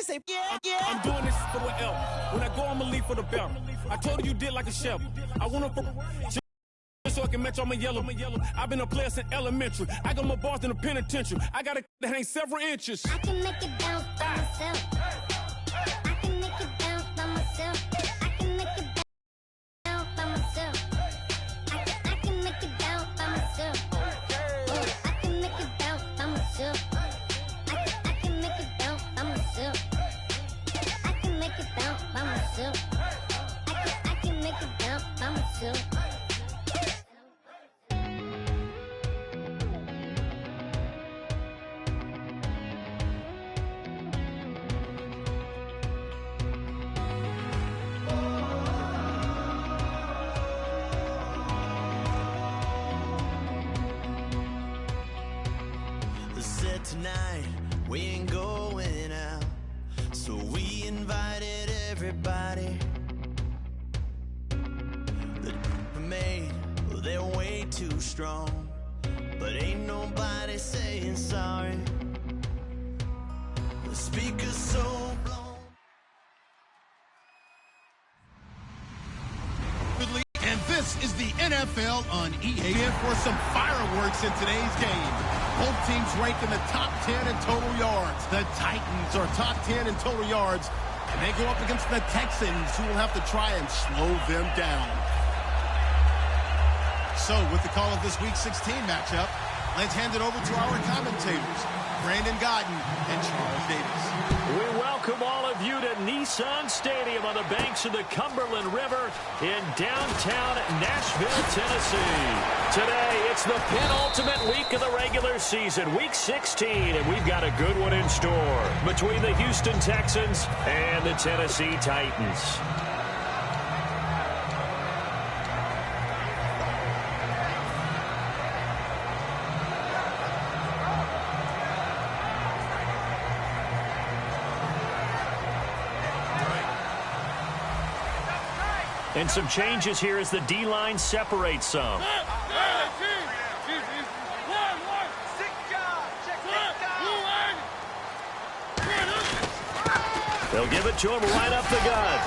They say, yeah. I'm doing this for the L. When I go, I'ma leave for the bell. I told you did like a chef. I want to so I can match all my yellow. I've been a player since elementary. I got more bars than a penitentiary. I got a that ain't several inches. I can make it bounce by myself. I can make it bounce by myself. I can make it bounce by myself. I can make it bounce by myself. I can make it bounce by myself. I can make it bounce by myself. I can make it bounce by myself. I can make it bounce by myself. Tonight we ain't going out, so we invited everybody. The made, well, they're way too strong, but ain't nobody saying sorry. The speaker's so blown. And this is the NFL on EA for some fireworks in today's game. Both teams ranked in the top 10 in total yards. The Titans are top 10 in total yards, and they go up against the Texans, who will have to try and slow them down. So, with the call of this Week 16 matchup, let's hand it over to our commentators, Brandon Godden and Charles Davis. We welcome all of you to Nissan Stadium on the banks of the Cumberland River in downtown Nashville, Tennessee. Today, it's the penultimate week of the regular season, Week 16, and we've got a good one in store between the Houston Texans and the Tennessee Titans. And some changes here as the D-line separates some. They'll give it to him right up the gut.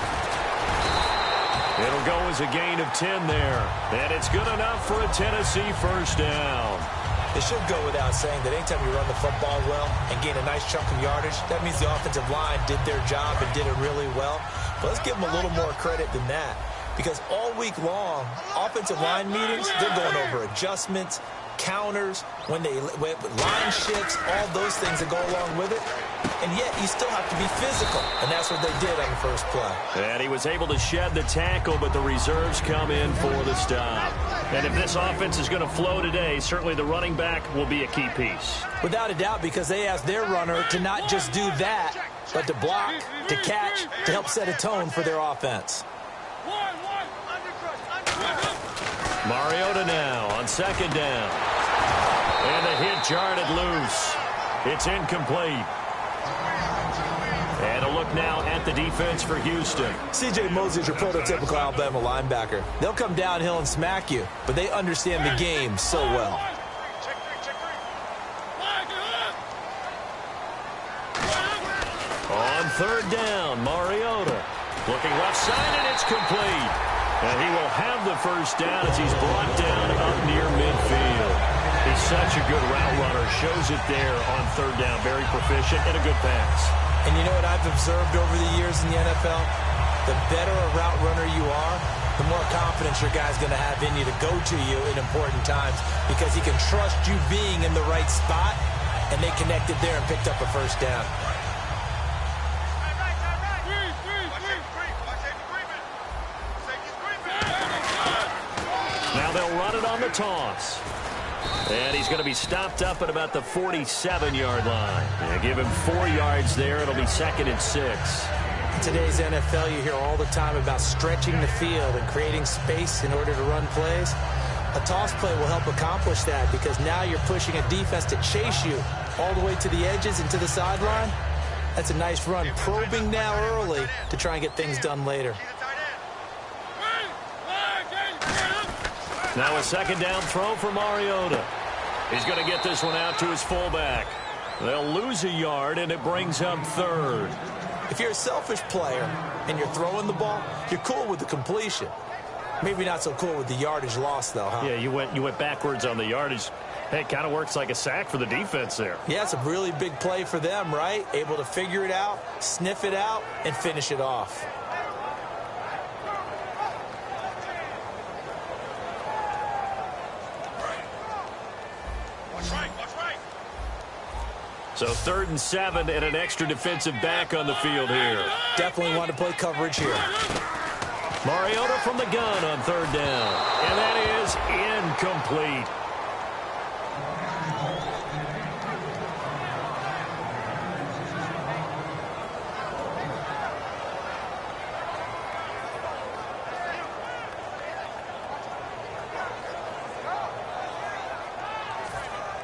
It'll go as a gain of 10 there. And it's good enough for a Tennessee first down. It should go without saying that anytime you run the football well and gain a nice chunk of yardage, that means the offensive line did their job and did it really well. But let's give them a little more credit than that. Because all week long, offensive line meetings, they're going over adjustments, counters, when line shifts, all those things that go along with it. And yet, you still have to be physical. And that's what they did on the first play. And he was able to shed the tackle, but the reserves come in for the stop. And if this offense is going to flow today, certainly the running back will be a key piece. Without a doubt, because they asked their runner to not just do that, but to block, to catch, to help set a tone for their offense. Mariota now on second down. And the hit jarred it loose. It's incomplete. And a look now at the defense for Houston. C.J. Mosley's your prototypical Alabama linebacker. They'll come downhill and smack you, but they understand the game so well. On third down, Mariota. Looking left side, and it's complete. And he will have the first down as he's brought down up near midfield. He's such a good route runner. Shows it there on third down. Very proficient and a good pass. And you know what I've observed over the years in the NFL? The better a route runner you are, the more confidence your guy's going to have in you to go to you in important times because he can trust you being in the right spot, and they connected there and picked up a first down. Now they'll run it on the toss. And he's going to be stopped up at about the 47-yard line. They give him 4 yards there. It'll be 2nd and 6. In today's NFL, you hear all the time about stretching the field and creating space in order to run plays. A toss play will help accomplish that because now you're pushing a defense to chase you all the way to the edges and to the sideline. That's a nice run, probing now early to try and get things done later. Now a second down throw for Mariota. He's going to get this one out to his fullback. They'll lose a yard, and it brings up third. If you're a selfish player and you're throwing the ball, you're cool with the completion. Maybe not so cool with the yardage loss, though, huh? Yeah, you went backwards on the yardage. Hey, it kind of works like a sack for the defense there. Yeah, it's a really big play for them, right? Able to figure it out, sniff it out, and finish it off. So 3rd and 7 and an extra defensive back on the field here. Definitely want to play coverage here. Mariota from the gun on 3rd down. And that is incomplete.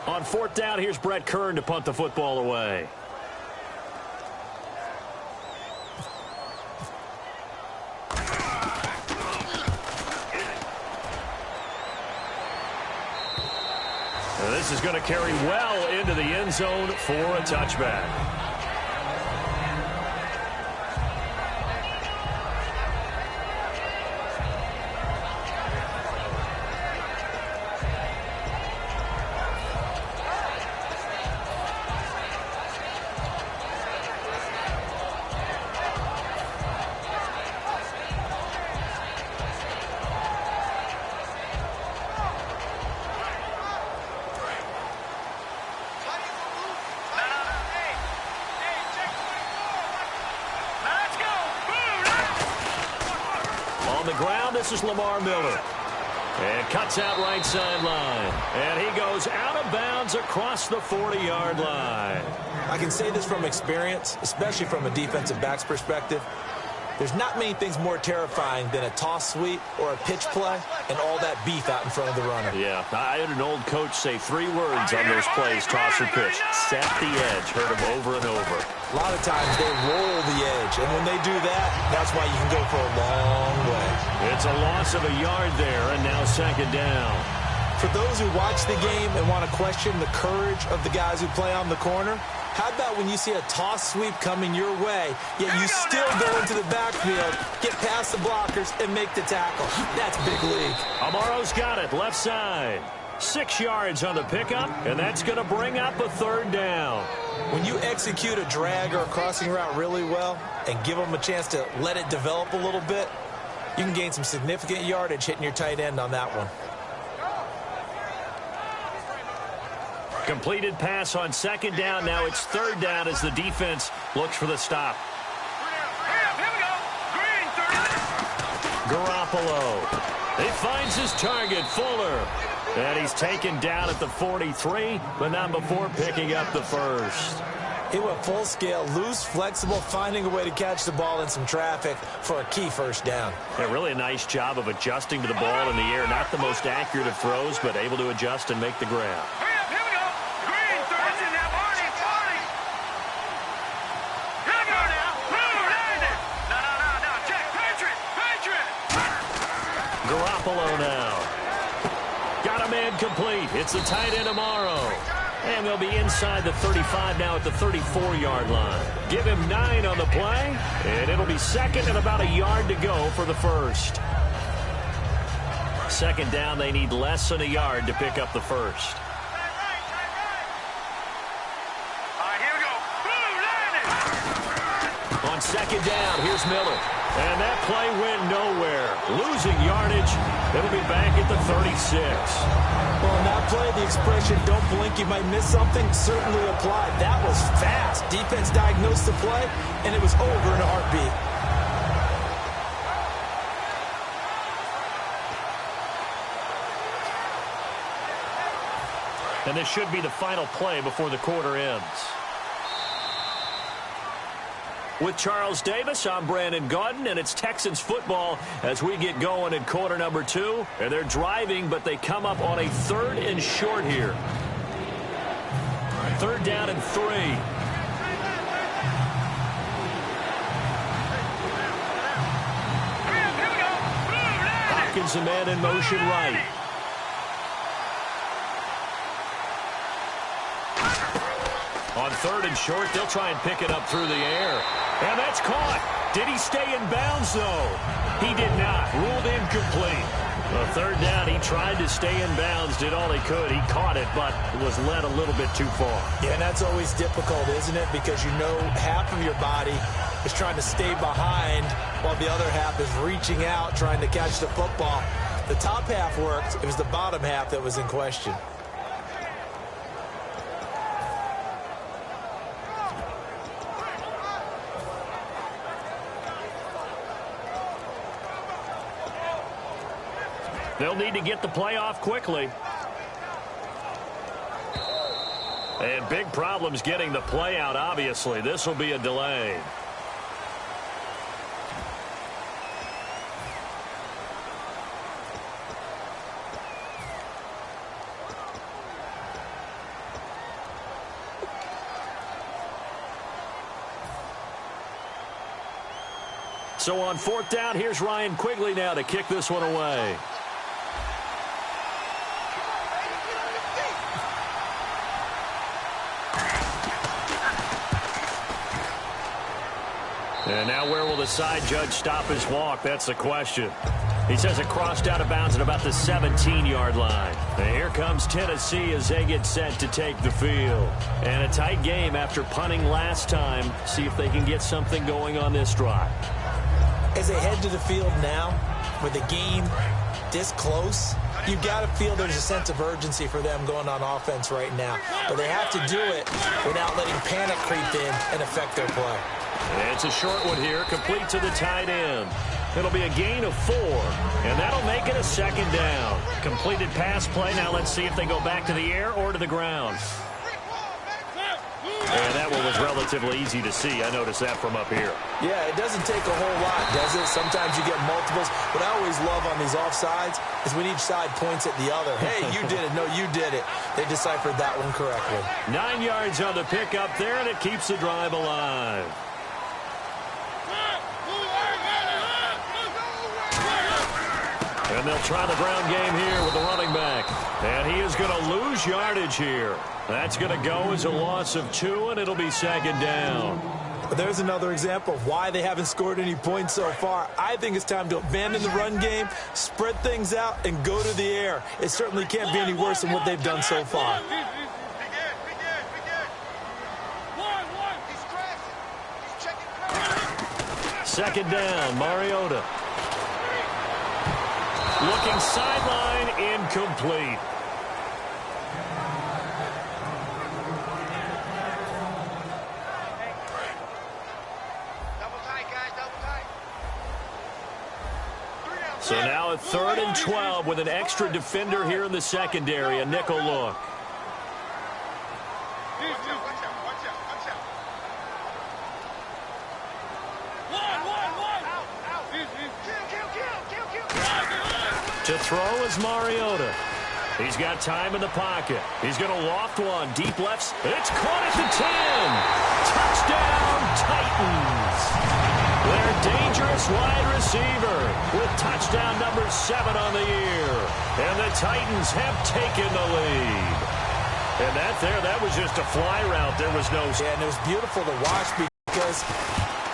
On 4th down, here's Brett Kern to punt the football away. And this is going to carry well into the end zone for a touchback. On the ground, this is Lamar Miller. And cuts out right sideline. And he goes out of bounds across the 40-yard line. I can say this from experience, especially from a defensive back's perspective. There's not many things more terrifying than a toss sweep or a pitch play and all that beef out in front of the runner. Yeah, I had an old coach say 3 words on those plays, toss or pitch. Set the edge. Heard him over and over. A lot of times they roll the edge, and when they do that, that's why you can go for a long way. It's a loss of a yard there, and now 2nd down. For those who watch the game and want to question the courage of the guys who play on the corner, how about when you see a toss sweep coming your way, yet you still go into the backfield, get past the blockers, and make the tackle? That's big league. Amaro's got it, left side. 6 yards on the pickup, and that's going to bring up a 3rd down. When you execute a drag or a crossing route really well and give them a chance to let it develop a little bit, you can gain some significant yardage hitting your tight end on that one. Completed pass on 2nd down. Now it's 3rd down as the defense looks for the stop. Garoppolo. He finds his target, Fuller. And he's taken down at the 43, but not before picking up the 1st. He went full scale, loose, flexible, finding a way to catch the ball in some traffic for a key 1st down. Yeah, really a nice job of adjusting to the ball in the air. Not the most accurate of throws, but able to adjust and make the grab. Garoppolo now. Got a man complete. It's the tight end Amaro. And they'll be inside the 35 now at the 34-yard line. Give him 9 on the play, and it'll be 2nd and about a yard to go for the 1st. 2nd down, they need less than a yard to pick up the 1st. On 2nd down, here's Miller. And that play went nowhere. Losing yardage. It'll be back at the 36. Well, in that play, the expression, don't blink, you might miss something, certainly applied. That was fast. Defense diagnosed the play, and it was over in a heartbeat. And this should be the final play before the quarter ends. With Charles Davis, I'm Brandon Gaudin, and it's Texans football as we get going in quarter number 2. And they're driving, but they come up on a 3rd and short here. 3rd down and 3. Hopkins, a man in motion right. On 3rd and short, they'll try and pick it up through the air. And that's It's caught. Did he stay in bounds, though? He did not. Ruled incomplete. The third down, he tried to stay in bounds, did all he could. He caught it, but was led a little bit too far. Yeah, and that's always difficult, isn't it? Because you know half of your body is trying to stay behind while the other half is reaching out, trying to catch the football. The top half worked. It was the bottom half that was in question. They'll need to get the play off quickly. And big problems getting the play out, obviously. This will be a delay. So on fourth down, here's Ryan Quigley now to kick this one away. And now where will the side judge stop his walk? That's the question. He says it crossed out of bounds at about the 17-yard line. And here comes Tennessee as they get set to take the field. And a tight game after punting last time. See if they can get something going on this drive. As they head to the field now, with the game this close, you've got to feel there's a sense of urgency for them going on offense right now. But they have to do it without letting panic creep in and affect their play. It's a short one here, complete to the tight end. It'll be a gain of 4, and that'll make it a second down. Completed pass play. Now let's see if they go back to the air or to the ground. And that one was relatively easy to see. I noticed that from up here. Yeah, it doesn't take a whole lot, does it? Sometimes you get multiples. What I always love on these offsides is when each side points at the other. Hey, you did it. No, you did it. They deciphered that one correctly. 9 yards on the pickup there, and it keeps the drive alive. And they'll try the ground game here with the running back. And he is going to lose yardage here. That's going to go as a loss of 2, and it'll be second down. But there's another example of why they haven't scored any points so far. I think it's time to abandon the run game, spread things out, and go to the air. It certainly can't be any worse than what they've done so far. Second down, Mariota. Looking sideline, incomplete. So now a 3rd and 12 with an extra defender here in the secondary, a nickel look. To throw is Mariota. He's got time in the pocket. He's going to loft one. Deep left. It's caught at the 10. Touchdown, Titans. Their dangerous wide receiver with touchdown number 7 on the year. And the Titans have taken the lead. And that was just a fly route. There was no... Yeah, and it was beautiful to watch because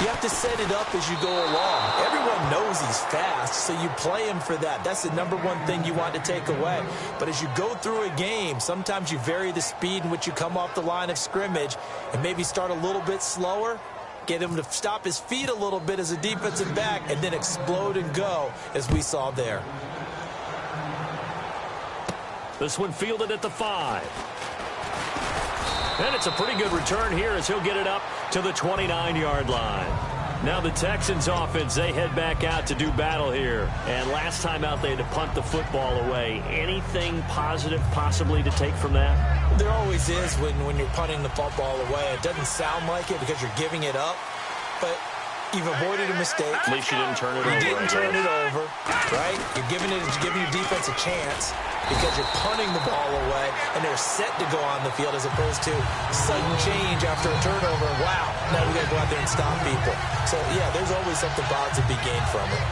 you have to set it up as you go along. Everyone knows he's fast, so you play him for that. That's the number one thing you want to take away. But as you go through a game, sometimes you vary the speed in which you come off the line of scrimmage and maybe start a little bit slower, get him to stop his feet a little bit as a defensive back, and then explode and go, as we saw there. This one fielded at the 5. And it's a pretty good return here as he'll get it up to the 29-yard line. Now the Texans offense, they head back out to do battle here. And last time out they had to punt the football away. Anything positive possibly to take from that? There always is when you're punting the football away. It doesn't sound like it because you're giving it up, but you've avoided a mistake. At least you didn't turn it over. You didn't turn it over, right? You're giving your defense a chance because you're punting the ball away, and they're set to go on the field as opposed to sudden change after a turnover. Wow, now we got to go out there and stop people. So, yeah, there's always something positive to be gained from it.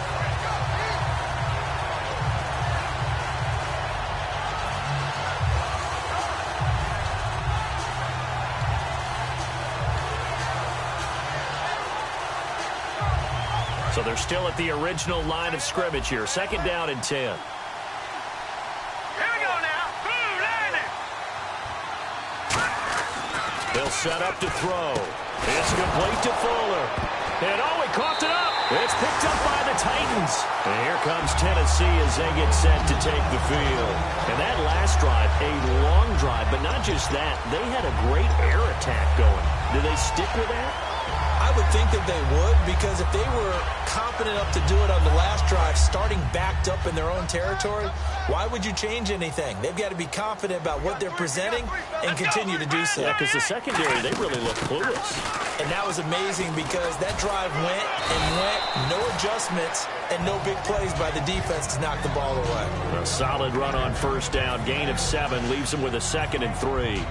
So they're still at the original line of scrimmage here. 2nd down and 10. Here we go now. They'll set up to throw. It's complete to Fuller. And he coughed it up. It's picked up by the Titans. And here comes Tennessee as they get set to take the field. And that last drive, a long drive, but not just that. They had a great air attack going. Do they stick with that? I would think that they would, because if they were confident enough to do it on the last drive, starting backed up in their own territory, why would you change anything? They've got to be confident about what they're presenting and continue to do so. Yeah, because the secondary, they really look clueless. And that was amazing because that drive went and went, no adjustments, and no big plays by the defense to knock the ball away. A solid run on 1st down, gain of 7, leaves them with a 2nd and 3.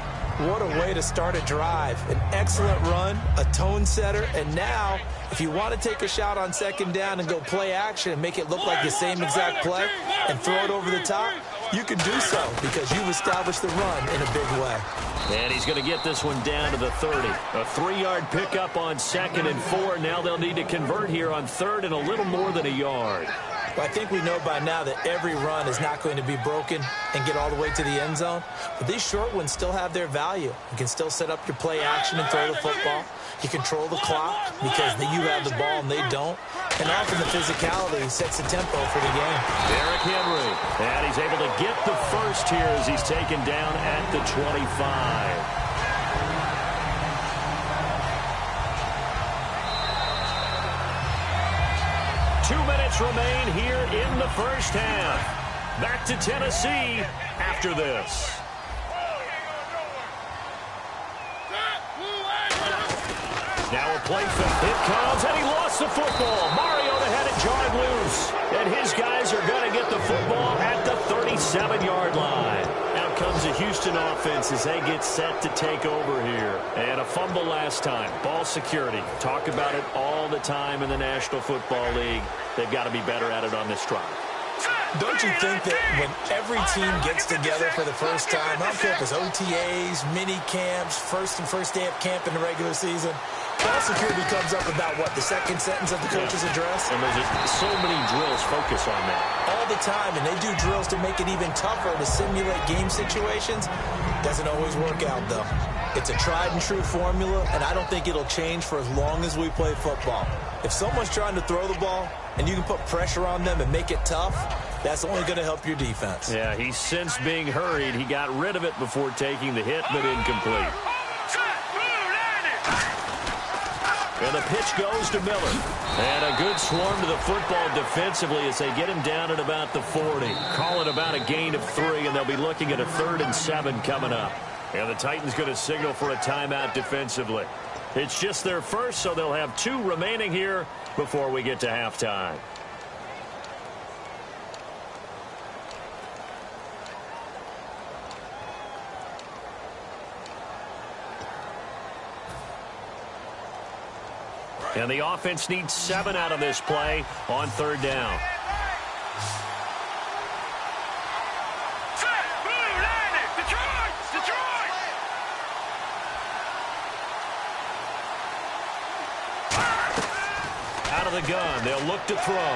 What a way to start a drive. An excellent run, a tone setter, and now if you want to take a shot on 2nd down and go play action and make it look like the same exact play and throw it over the top, you can do so because you've established the run in a big way. And he's going to get this one down to the 30. A 3-yard pickup on 2nd and 4. Now they'll need to convert here on 3rd and a little more than a yard. But I think we know by now that every run is not going to be broken and get all the way to the end zone. But these short ones still have their value. You can still set up your play action and throw the football. You control the clock because you have the ball and they don't. And often the physicality sets the tempo for the game. Derrick Henry. And he's able to get the first here as he's taken down at the 25. 2 minutes remain here in the 1st half. Back to Tennessee after this. Now a play fake. It comes, and he lost the football. Mariota had it jarred loose. And his guys are going to get the football at the 37-yard line. Out comes the Houston offense as they get set to take over here. And a fumble last time. Ball security. Talk about it all the time in the National Football League. They've got to be better at it on this drive. Don't you think that when every team gets together for the first time, I don't care if it's OTAs, mini camps, first day of camp in the regular season, ball security comes up about what, the 2nd sentence of the coach's address? And there's so many drills focus on that. All the time, and they do drills to make it even tougher to simulate game situations. Doesn't always work out, though. It's a tried and true formula, and I don't think it'll change for as long as we play football. If someone's trying to throw the ball and you can put pressure on them and make it tough, that's only going to help your defense. Yeah, he's since being hurried. He got rid of it before taking the hit, but incomplete. And the pitch goes to Miller. And a good swarm to the football defensively as they get him down at about the 40. Call it about a gain of 3, and they'll be looking at a 3rd and 7 coming up. And the Titans going to signal for a timeout defensively. It's just their first, so they'll have 2 remaining here before we get to halftime. And the offense needs 7 out of this play on 3rd down. Out of the gun, they'll look to throw.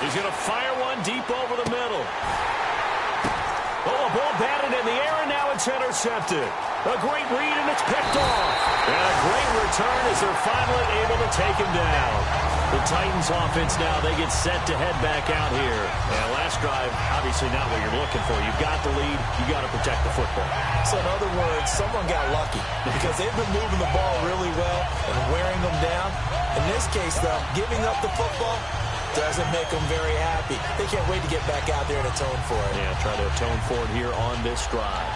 He's going to fire one deep over the middle. Oh, a ball batted in the air, and now it's intercepted. A great read, and it's picked off. And a great return as they're finally able to take him down. The Titans offense now, they get set to head back out here. And last drive, obviously not what you're looking for. You've got the lead. You've got to protect the football. So in other words, someone got lucky because they've been moving the ball really well and wearing them down. In this case, though, giving up the football doesn't make them very happy. They can't wait to get back out there and atone for it. Yeah, try to atone for it here on this drive.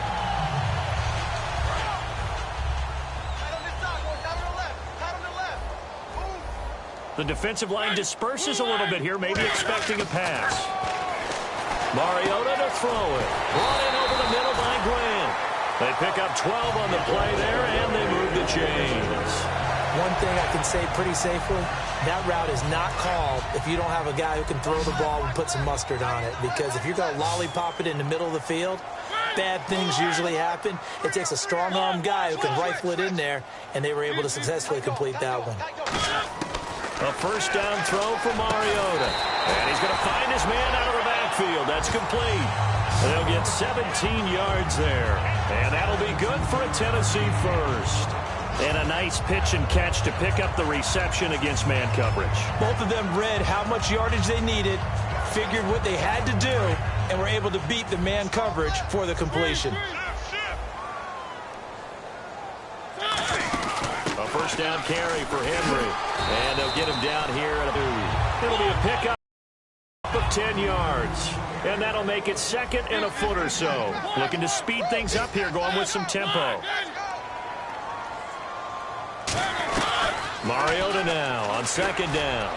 The defensive line disperses a little bit here, maybe expecting a pass. Mariota to throw it. Brought in over the middle by Grant. They pick up 12 on the play there, and they move the chains. One thing I can say pretty safely, that route is not called if you don't have a guy who can throw the ball and put some mustard on it. Because if you're going to lollipop it in the middle of the field, bad things usually happen. It takes a strong-arm guy who can rifle it in there, and they were able to successfully complete that one. A first down throw for Mariota. And he's going to find his man out of the backfield. That's complete. They'll get 17 yards there. And that'll be good for a Tennessee first. And a nice pitch and catch to pick up the reception against man coverage. Both of them read how much yardage they needed, figured what they had to do, and were able to beat the man coverage for the completion. A first down carry for Henry. And they'll get him down here at a 2. It'll be a pickup of 10 yards. And that'll make it second and a foot or so. Looking to speed things up here, going with some tempo. Mariota now on second down.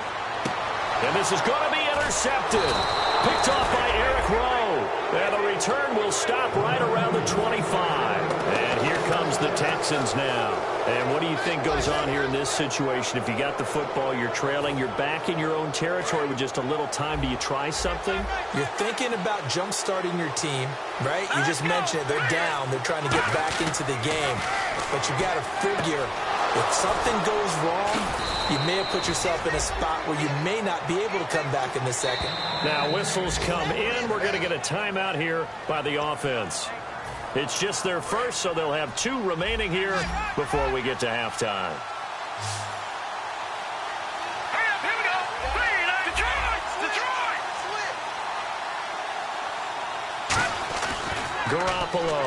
And this is going to be intercepted. Picked off by Eric Rowe. And the return will stop right around the 25. And here comes the Texans now. And what do you think goes on here in this situation? If you got the football, you're trailing, you're back in your own territory with just a little time. Do you try something? You're thinking about jump-starting your team, right? You just mentioned it. They're down. They're trying to get back into the game. But you got to figure, if something goes wrong, you may have put yourself in a spot where you may not be able to come back in the second. Now whistles come in. We're going to get a timeout here by the offense. It's just their first, so they'll have 2 remaining here before we get to halftime. Here we go. Detroit! Garoppolo.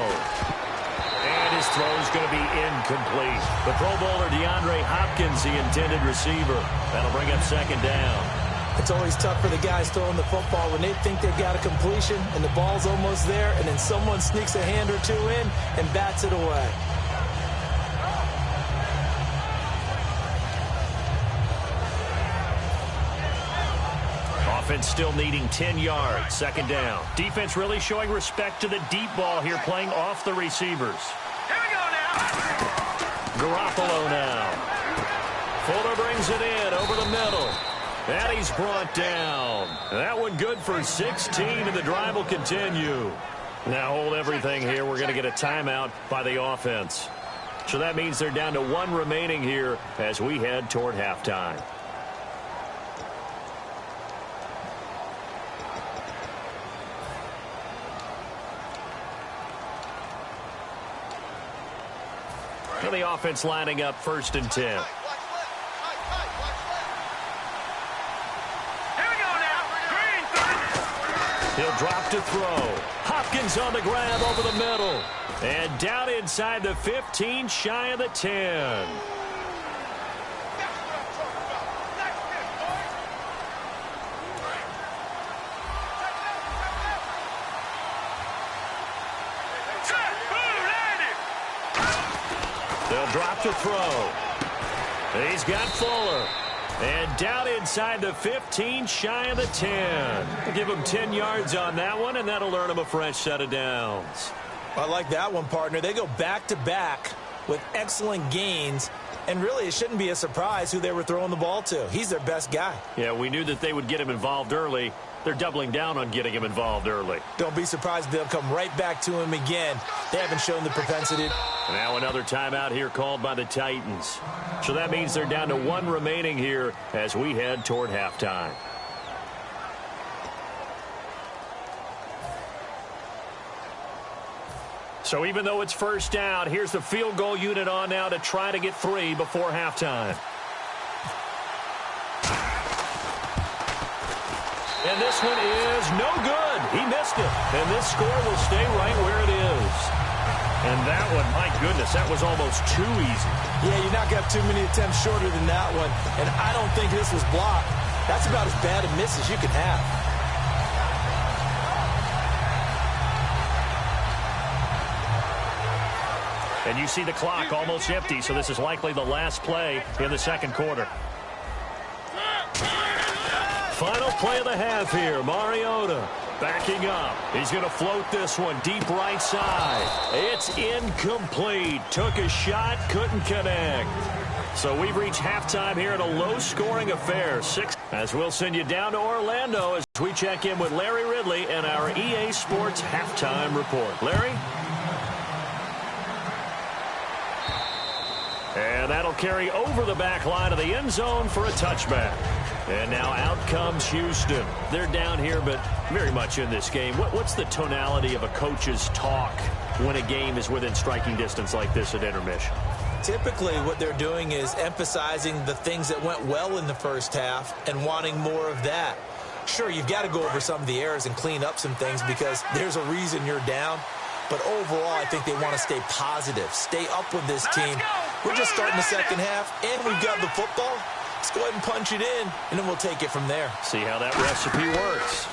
And his throw's going to be incomplete. The Pro Bowler DeAndre Hopkins, the intended receiver. That'll bring up second down. It's always tough for the guys throwing the football when they think they've got a completion and the ball's almost there, and then someone sneaks a hand or 2 in and bats it away. Offense still needing 10 yards. Second down. Defense really showing respect to the deep ball here, playing off the receivers. Here we go now. Garoppolo now. Fuller brings it in over the middle. And he's brought down. That one good for 16, and the drive will continue. Now hold everything here. We're going to get a timeout by the offense. So that means they're down to 1 remaining here as we head toward halftime. So the offense lining up first and 10. He'll drop to throw. Hopkins on the grab over the middle. And down inside the 15, shy of the 10. They'll drop to throw. He's got Fuller. And down inside the 15, shy of the 10. We'll give him 10 yards on that one, and that'll earn him a fresh set of downs. I like that one, partner. They go back-to-back with excellent gains, and really it shouldn't be a surprise who they were throwing the ball to. He's their best guy. Yeah, we knew that they would get him involved early. They're doubling down on getting him involved early. Don't be surprised if they'll come right back to him again. They haven't shown the propensity. Now another timeout here called by the Titans. So that means they're down to 1 remaining here as we head toward halftime. So even though it's first down, here's the field goal unit on now to try to get 3 before halftime. And this one is no good. He missed it. And this score will stay right where it is. And that one, my goodness, that was almost too easy. Yeah, you're not going to have too many attempts shorter than that one. And I don't think this was blocked. That's about as bad a miss as you can have. And you see the clock almost empty, so this is likely the last play in the second quarter. Final play of the half here. Mariota backing up. He's going to float this one deep right side. It's incomplete. Took a shot, couldn't connect. So we've reached halftime here in a low-scoring affair. 6 as we'll send you down to Orlando as we check in with Larry Ridley and our EA Sports halftime report. Larry? And And that'll carry over the back line of the end zone for a touchback. And now out comes Houston. They're down here, but very much in this game. What's the tonality of a coach's talk when a game is within striking distance like this at intermission? Typically, what they're doing is emphasizing the things that went well in the first half and wanting more of that. Sure, you've got to go over some of the errors and clean up some things because there's a reason you're down. But overall, I think they want to stay positive, stay up with this team. We're just starting the second half, and we've got the football. Let's go ahead and punch it in, and then we'll take it from there. See how that recipe works.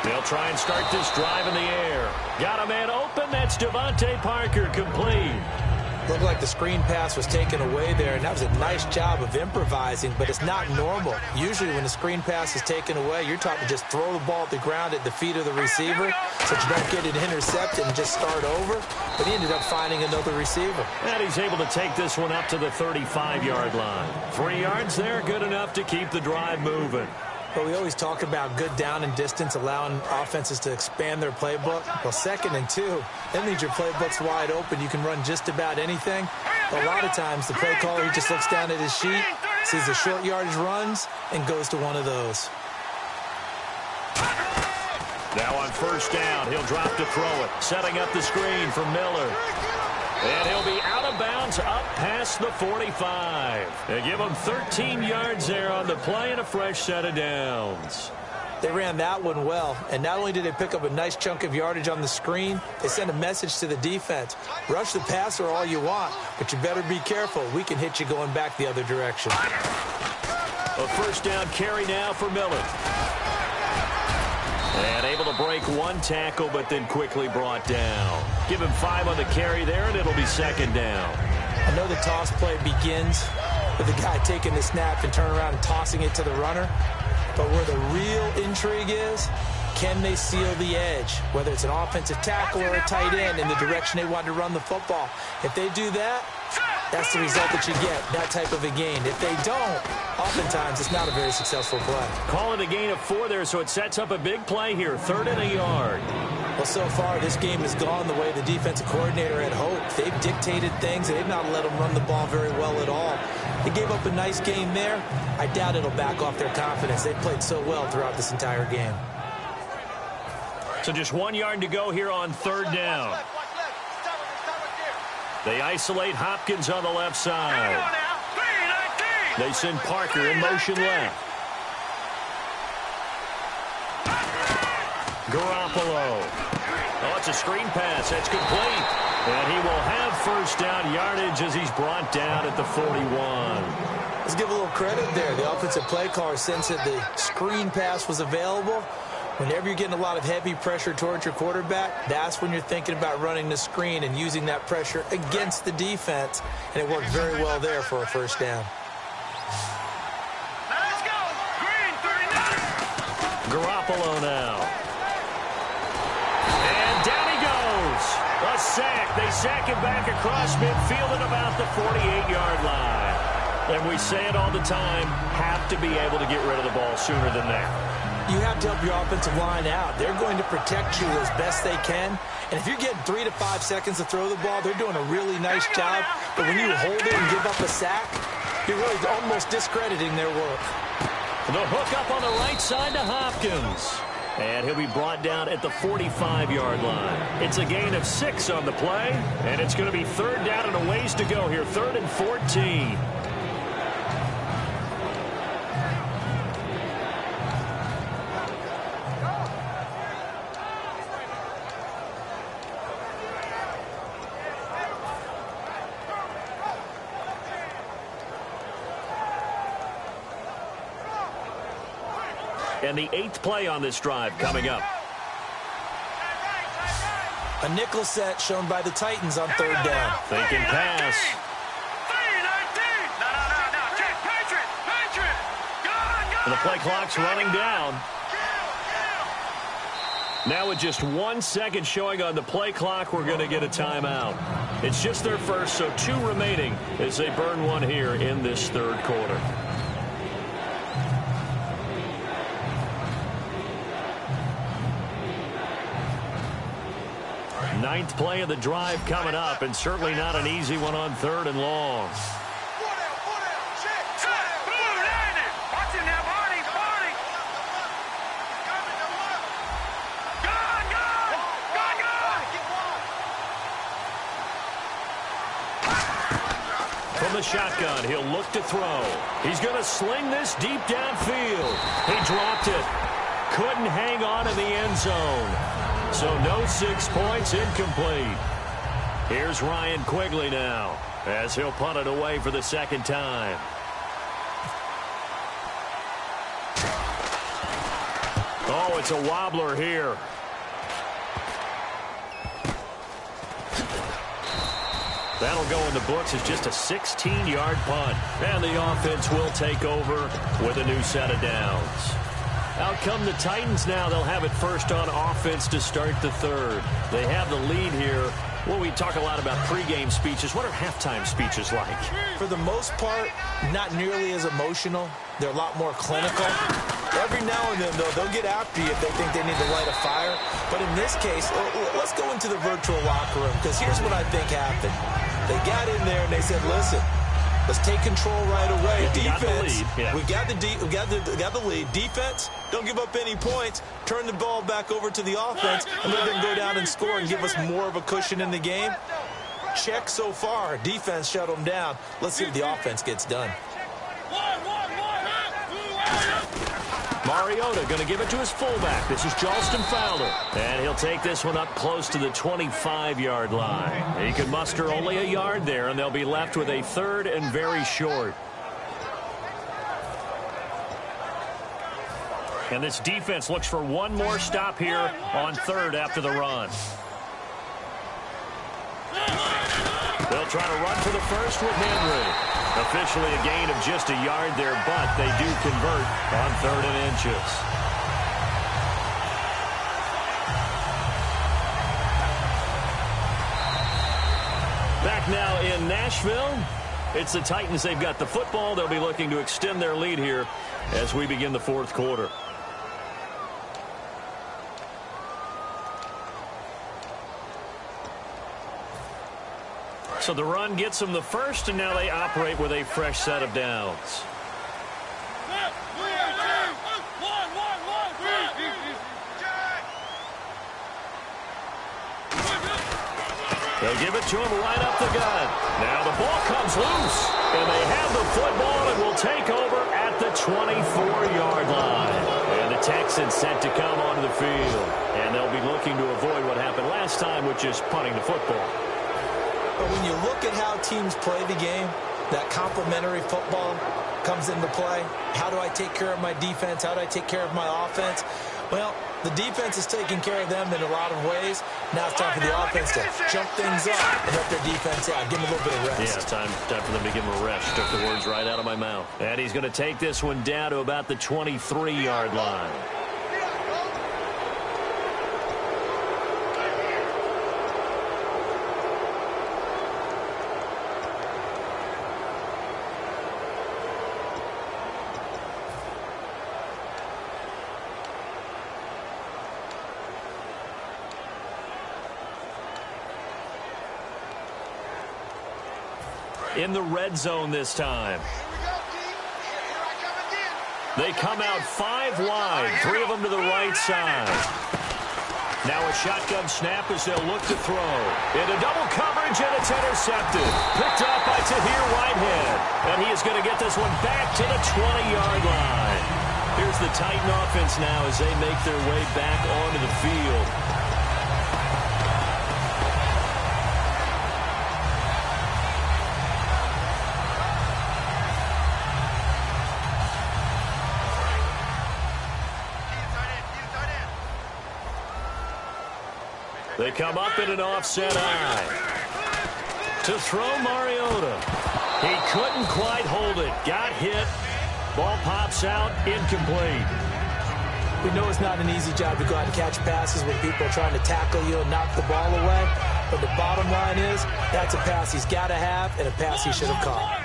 They'll try and start this drive in the air. Got a man open. That's Devontae Parker, complete. Looked like the screen pass was taken away there, and that was a nice job of improvising, but it's not normal. Usually when the screen pass is taken away, you're taught to just throw the ball at the ground at the feet of the receiver so you don't get it intercepted and just start over, but he ended up finding another receiver. And he's able to take this one up to the 35-yard line. 3 yards there, good enough to keep the drive moving. But we always talk about good down and distance, allowing offenses to expand their playbook. Well, 2nd and 2, that means your playbook's wide open. You can run just about anything. But a lot of times, the play caller, he just looks down at his sheet, sees the short yardage runs, and goes to one of those. Now on first down, he'll drop to throw it. Setting up the screen for Miller. And he'll be out of bounds up past the 45. They give him 13 yards there on the play and a fresh set of downs. They ran that one well, and not only did they pick up a nice chunk of yardage on the screen, they sent a message to the defense. Rush the passer all you want, but you better be careful. We can hit you going back the other direction. A first down carry now for Miller. And able to break one tackle, but then quickly brought down. Give him 5 on the carry there, and it'll be 2nd down. I know the toss play begins with the guy taking the snap and turning around and tossing it to the runner. But where the real intrigue is, can they seal the edge? Whether it's an offensive tackle or a tight end in the direction they want to run the football. If they do that, that's the result that you get, that type of a gain. If they don't, oftentimes it's not a very successful play. Calling a gain of 4 there, so it sets up a big play here. 3rd and a yard. Well, so far, this game has gone the way the defensive coordinator had hoped. They've dictated things. They've not let them run the ball very well at all. They gave up a nice game there. I doubt it'll back off their confidence. They've played so well throughout this entire game. So just 1 yard to go here on 3rd down. They isolate Hopkins on the left side. They send Parker in motion left. Garoppolo. Oh, it's a screen pass. That's complete. And he will have first down yardage as he's brought down at the 41. Let's give a little credit there. The offensive play caller sensed that the screen pass was available. Whenever you're getting a lot of heavy pressure towards your quarterback, that's when you're thinking about running the screen and using that pressure against the defense. And it worked very well there for a first down. Let's go. Green 39. Garoppolo now. And down he goes. A sack. They sack him back across midfield at about the 48-yard line. And we say it all the time, have to be able to get rid of the ball sooner than that. You have to help your offensive line out. They're going to protect you as best they can. And if you're getting 3 to 5 seconds to throw the ball, they're doing a really nice job. But when you hold it and give up a sack, you're really almost discrediting their work. The hook up on the right side to Hopkins. And he'll be brought down at the 45-yard line. It's a gain of 6 on the play. And it's going to be 3rd down and a ways to go here. 3rd and 14. And the 8th play on this drive coming up. A nickel set shown by the Titans on 3rd down. Thinking pass. And the play clock's running down. Now with just 1 second showing on the play clock, we're going to get a timeout. It's just their first, so 2 remaining as they burn one here in this 3rd quarter. Ninth play of the drive coming up, and certainly not an easy one on 3rd and long. From the shotgun, he'll look to throw. He's going to sling this deep downfield. He dropped it. Couldn't hang on in the end zone. So no 6 points, incomplete. Here's Ryan Quigley now as he'll punt it away for the second time. Oh, it's a wobbler here. That'll go in the books as just a 16-yard punt. And the offense will take over with a new set of downs. Out come the Titans now. They'll have it first on offense to start the 3rd. They have the lead here. Well, we talk a lot about pregame speeches. What are halftime speeches like? For the most part, not nearly as emotional. They're a lot more clinical. Every now and then, though, they'll get after you if they think they need to light a fire. But in this case, let's go into the virtual locker room, because here's what I think happened. They got in there and they said, listen, let's take control right away. Defense, we got the lead. Defense, don't give up any points. Turn the ball back over to the offense and let them go down and score and give us more of a cushion in the game. Check so far. Defense shut them down. Let's see if the offense gets done. Mariota going to give it to his fullback. This is Charleston Fowler. And he'll take this one up close to the 25-yard line. He can muster only a yard there, and they'll be left with a 3rd and very short. And this defense looks for one more stop here on 3rd after the run. They'll try to run for the first with Henry. Officially a gain of just a yard there, but they do convert on 3rd and inches. Back now in Nashville. It's the Titans. They've got the football. They'll be looking to extend their lead here as we begin the 4th quarter. So the run gets them the first, and now they operate with a fresh set of downs. They'll give it to him right up the gut. Now the ball comes loose, and they have the football and will take over at the 24-yard line. And the Texans set to come onto the field, and they'll be looking to avoid what happened last time, which is punting the football. But when you look at how teams play the game, that complementary football comes into play. How do I take care of my defense? How do I take care of my offense? Well, the defense is taking care of them in a lot of ways. Now it's time for the offense to jump things up and help their defense out. Give them a little bit of rest. Yeah, it's time for them to give them a rest. Took the words right out of my mouth. And he's going to take this one down to about the 23-yard line. In the red zone this time. They come out 5 wide, 3 of them to the right side. Now a shotgun snap as they'll look to throw. Into double coverage, and it's intercepted. Picked up by Tahir Whitehead. And he is going to get this one back to the 20-yard line. Here's the Titan offense now as they make their way back onto the field. They come up in an offset eye. To throw Mariota. He couldn't quite hold it. Got hit. Ball pops out. Incomplete. We know it's not an easy job to go out and catch passes when people are trying to tackle you and knock the ball away. But the bottom line is, that's a pass he's got to have and a pass he should have caught.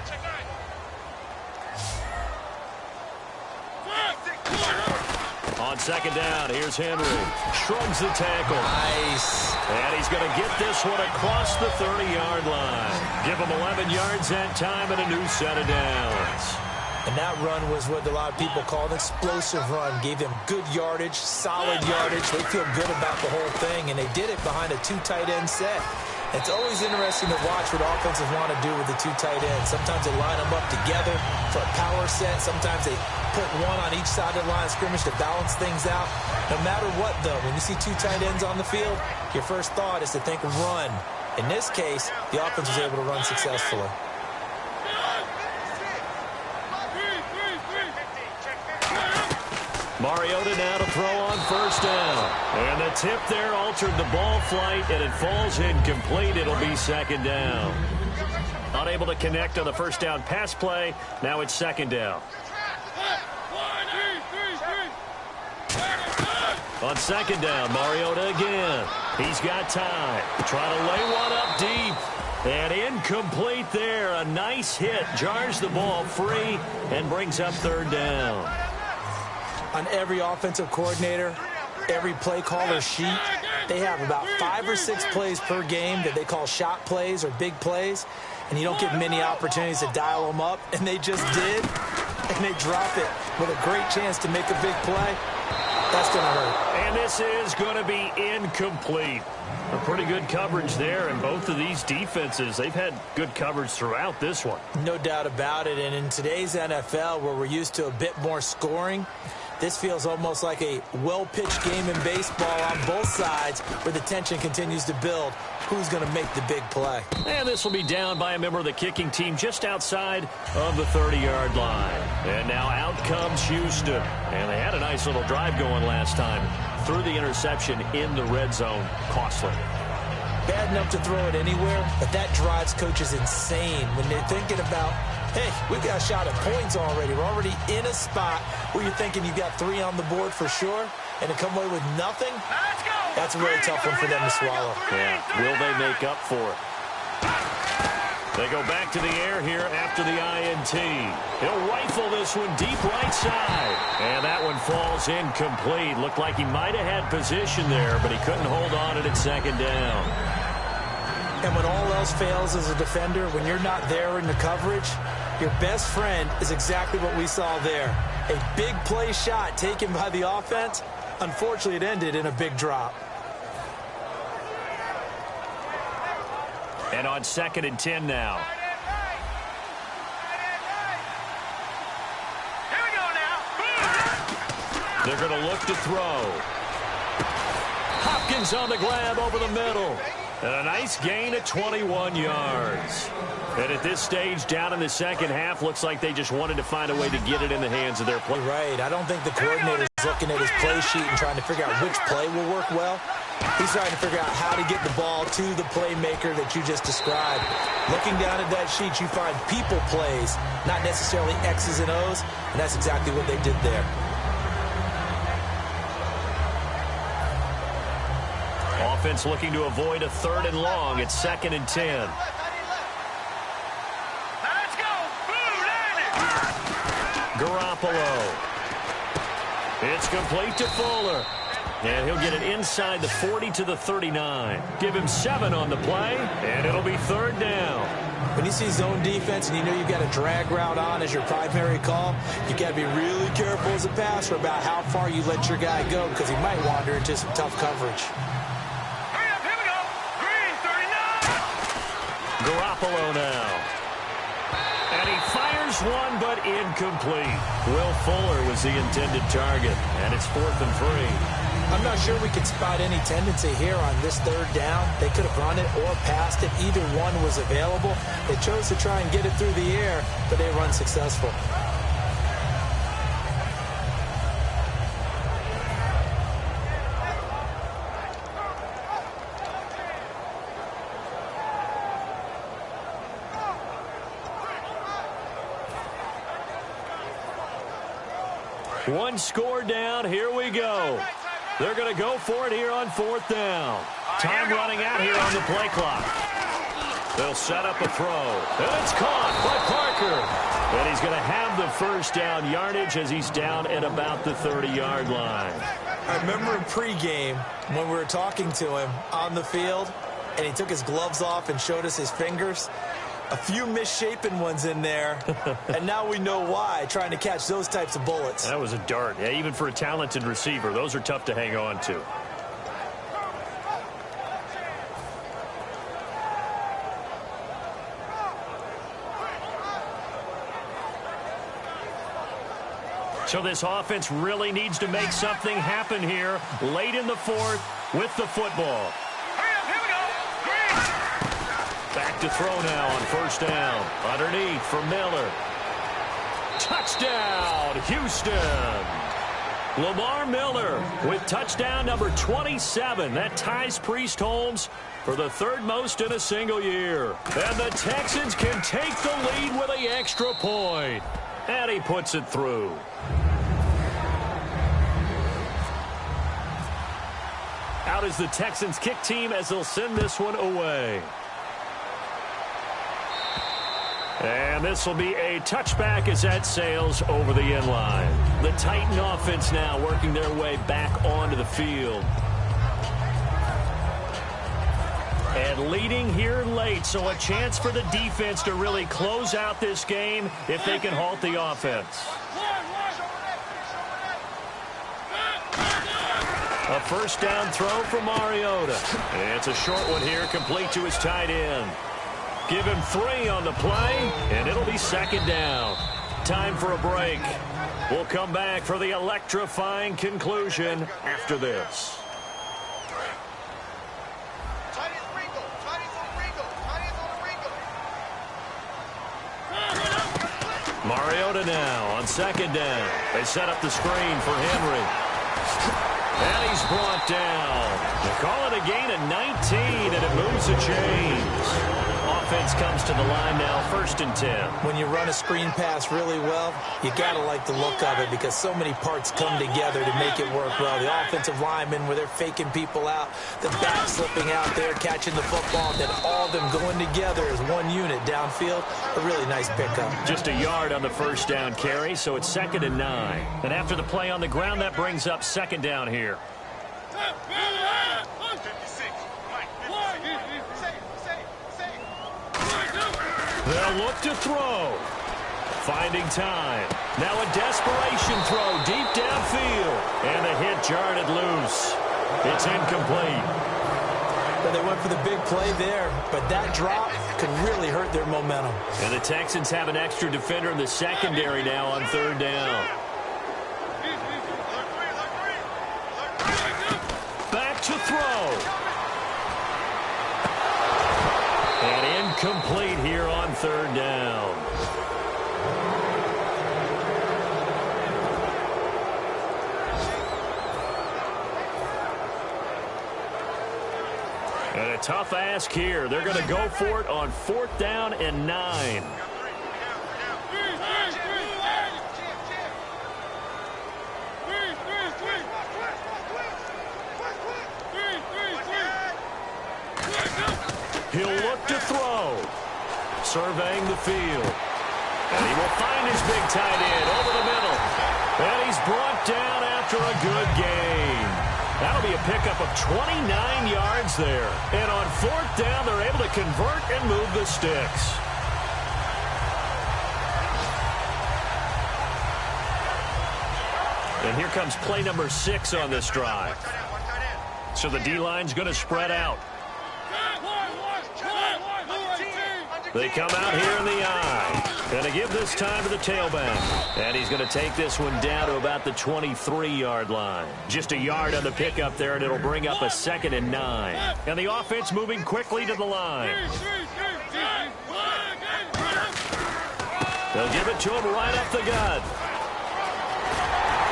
On second down, here's Henry. Shrugs the tackle. Nice. And he's going to get this one across the 30-yard line. Give him 11 yards that time and a new set of downs. And that run was what a lot of people call an explosive run. Gave them good yardage, solid yardage. They feel good about the whole thing, and they did it behind a 2 tight end set. It's always interesting to watch what offenses want to do with the 2 tight ends. Sometimes they line them up together for a power set. Sometimes they put one on each side of the line of scrimmage to balance things out. No matter what, though, when you see 2 tight ends on the field, your first thought is to think run. In this case, the offense was able to run successfully. Mariota now to throw on first down. And the tip there altered the ball flight, and it falls incomplete. It'll be second down. Unable to connect on the first down pass play. Now it's second down. On second down, Mariota again. He's got time. Trying to lay one up deep. And incomplete there. A nice hit. Jars the ball free and brings up third down. On every offensive coordinator, every play caller sheet, they have about 5 or 6 plays per game that they call shot plays or big plays, and you don't get many opportunities to dial them up, and they just did, and they drop it with a great chance to make a big play. That's going to hurt. And this is going to be incomplete. A pretty good coverage there, and both of these defenses, they've had good coverage throughout this one. No doubt about it, and in today's NFL, where we're used to a bit more scoring, this feels almost like a well-pitched game in baseball on both sides where the tension continues to build. Who's going to make the big play? And this will be down by a member of the kicking team just outside of the 30-yard line. And now out comes Houston. And they had a nice little drive going last time. Threw the interception in the red zone. Costly. Bad enough to throw it anywhere, but that drives coaches insane when they're thinking about, hey, we've got a shot at points already. We're already in a spot where you're thinking you've got 3 on the board for sure, and to come away with nothing, that's a really tough one for them to swallow. Yeah, will they make up for it? They go back to the air here after the INT. He'll rifle this one deep right side. And that one falls incomplete. Looked like he might have had position there, but he couldn't hold on at second down. And when all else fails as a defender, when you're not there in the coverage, your best friend is exactly what we saw there. A big play shot taken by the offense. Unfortunately, it ended in a big drop. And on 2nd and 10 now. Here we go now. They're going to look to throw. Hopkins on the grab over the middle. And a nice gain at 21 yards. And at this stage, down in the second half, looks like they just wanted to find a way to get it in the hands of their play. Right. I don't think the coordinator's looking at his play sheet and trying to figure out which play will work well. He's trying to figure out how to get the ball to the playmaker that you just described. Looking down at that sheet, you find people plays, not necessarily X's and O's, and that's exactly what they did there. Offense looking to avoid a 3rd and long. It's 2nd and 10. Let's go. Garoppolo. It's complete to Fuller. And he'll get it inside the 40 to the 39. Give him 7 on the play, and it'll be 3rd down. When you see zone defense and you know you've got a drag route on as your primary call, you got to be really careful as a passer about how far you let your guy go because he might wander into some tough coverage. Hurry up, here we go. Green, 39. Garoppolo now. And he fires one, but incomplete. Will Fuller was the intended target, and it's 4th and 3. I'm not sure we can spot any tendency here on this 3rd down. They could have run it or passed it. Either one was available. They chose to try and get it through the air, but they run successful. One score down. Here we go. They're going to go for it here on 4th down. Time running out here on the play clock. They'll set up a throw. And it's caught by Parker. And he's going to have the first down yardage as he's down at about the 30-yard line. I remember in pregame when we were talking to him on the field, and he took his gloves off and showed us his fingers. A few misshapen ones in there, and now we know why, trying to catch those types of bullets. That was a dart. Yeah, even for a talented receiver, those are tough to hang on to. So this offense really needs to make something happen here late in the fourth with the football. Hurry up, here we go. Green. Back to throw now on first down. Underneath for Miller. Touchdown, Houston. Lamar Miller with touchdown number 27. That ties Priest Holmes for the third most in a single year. And the Texans can take the lead with an extra point. And he puts it through. Out is the Texans kick team as they'll send this one away. And this will be a touchback as that sails over the end line. The Titan offense now working their way back onto the field. And leading here late, so a chance for the defense to really close out this game if they can halt the offense. A first down throw for Mariota. And it's a short one here, complete to his tight end. Give him 3 on the play, and it'll be second down. Time for a break. We'll come back for the electrifying conclusion after this. Mariota now on second down. They set up the screen for Henry. And he's brought down. They call it a gain of 19, and it moves the chains. Offense comes to the line now, 1st and 10. When you run a screen pass really well, you got to like the look of it because so many parts come together to make it work well. The offensive linemen, where they're faking people out, the back slipping out there, catching the football, then all of them going together as one unit downfield. A really nice pickup. Just a yard on the first down carry, so it's 2nd and 9. And after the play on the ground, that brings up second down here. They'll look to throw. Finding time. Now a desperation throw deep downfield. And the hit jarred it loose. It's incomplete. Well, they went for the big play there, but that drop could really hurt their momentum. And the Texans have an extra defender in the secondary now on 3rd down. Back to throw. And incomplete here on 3rd down. And a tough ask here. They're going to go for it on 4th down and 9. He'll look to throw. Surveying the field. And he will find his big tight end over the middle. And he's brought down after a good gain. That'll be a pickup of 29 yards there. And on 4th down, they're able to convert and move the sticks. And here comes play number 6 on this drive. So the D-line's going to spread out. They come out here in the eye. Going to give this time to the tailback. And he's going to take this one down to about the 23-yard line. Just a yard on the pickup there, and it'll bring up a 2nd and 9. And the offense moving quickly to the line. They'll give it to him right up the gut.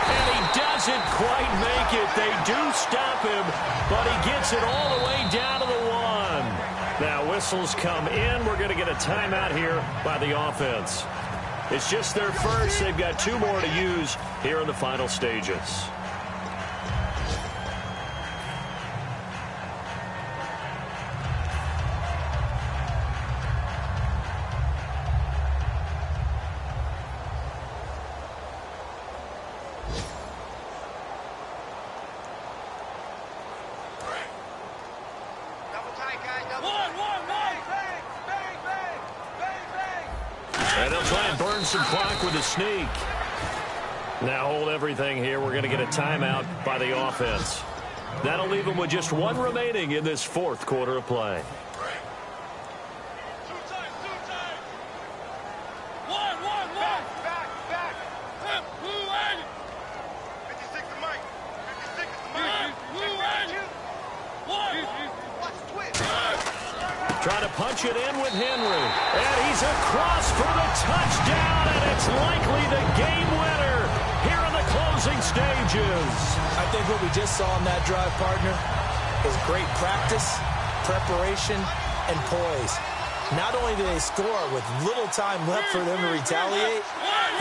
And he doesn't quite make it. They do stop him, but he gets it all the way down to the 1. Now whistles come in. We're going to get a timeout here by the offense. It's just their first. They've got 2 more to use here in the final stages. And they'll try and burn some clock with a sneak. Now hold everything here. We're going to get a timeout by the offense. That'll leave them with just one remaining in this fourth quarter of play. Trying to punch it in with Henry. And he's across for the touchdown, and it's likely the game winner here in the closing stages. I think what we just saw in that drive, partner, is great practice, preparation, and poise. Not only did they score with little time left for them to retaliate,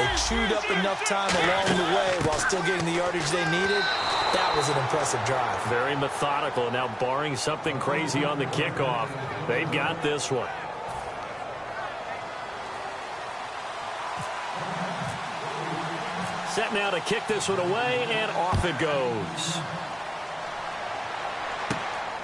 they chewed up enough time along the way while still getting the yardage they needed. That was an impressive drive. Very methodical. Now, barring something crazy on the kickoff, they've got this one. Set now to kick this one away, and off it goes.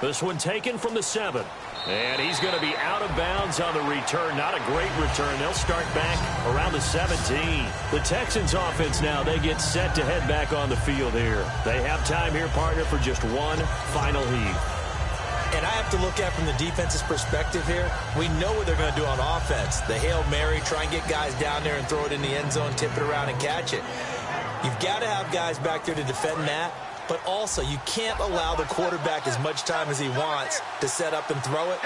This one taken from the 7. And he's going to be out of bounds on the return. Not a great return. They'll start back around the 17. The Texans offense now, they get set to head back on the field here. They have time here, partner, for just one final heave. And I have to look at from the defense's perspective here. We know what they're going to do on offense. The Hail Mary, try and get guys down there and throw it in the end zone, tip it around and catch it. You've got to have guys back there to defend that. But also, you can't allow the quarterback as much time as he wants to set up and throw it.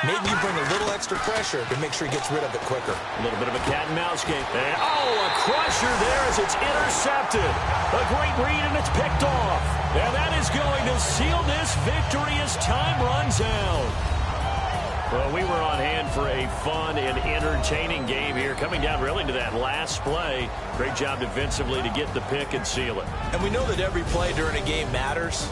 Maybe you bring a little extra pressure to make sure he gets rid of it quicker. A little bit of a cat-and-mouse game. And, a crusher there as it's intercepted. A great read, and it's picked off. And that is going to seal this victory as time runs out. Well, we were on hand for a fun and entertaining game here, coming down really to that last play. Great job defensively to get the pick and seal it. And we know that every play during a game matters.